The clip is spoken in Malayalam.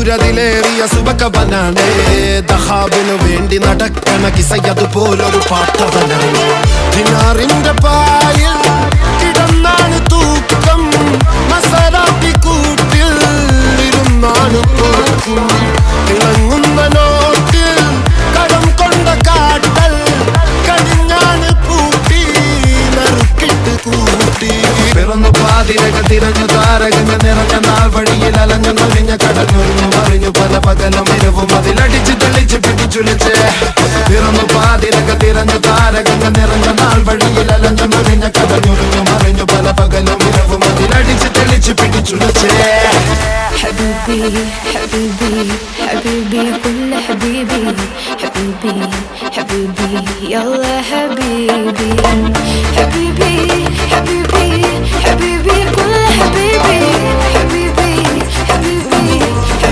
സൂര്യതിലേറിയ സുബകവനാണ് ദഹാബിനു വേണ്ടി നടക്കണ കിസയതുപോലൊരു പാട്ടവനാണ് ദിനാറിന്റെ പായിൽ കിടന്നാണ് തൂക്കം മസറാത്തി കൂട്ടിൽ ഇരുന്നാണ് തോക്കും തിളങ്ങുന്ന നോട്ടിൽ കടം കൊണ്ട കാട്ടൽ കടിഞ്ഞാണ് പൂട്ടി നറുക്കിട്ട് കൂട്ടി പിറന്നു പാതിരക തിരഞ്ഞു താരകങ്ങൾ നിറഞ്ഞ നാൾ വഴിയിൽ അലഞ്ഞു നൊലിഞ്ഞ കടഞ്ഞൊരിഞ്ഞു മറിഞ്ഞു പല പകലും ഇരവും അതിലടിച്ച് തെളിച്ച് പിടിച്ചുലിച്ച് പിറന്നു പാതിരക തിരഞ്ഞു താരകങ്ങൾ നിറഞ്ഞ നാൾ വഴിയിൽ അലഞ്ഞു നൊലിഞ്ഞ കടഞ്ഞൊരിഞ്ഞു മറിഞ്ഞു പല പകലും ഇരവും അതിലടിച്ച് തെളിച്ച് പിടിച്ചുലിച്ച് حبيبي حبيبي حبيبي كل حبيبي حبيبي حبيبي يلا حبيبي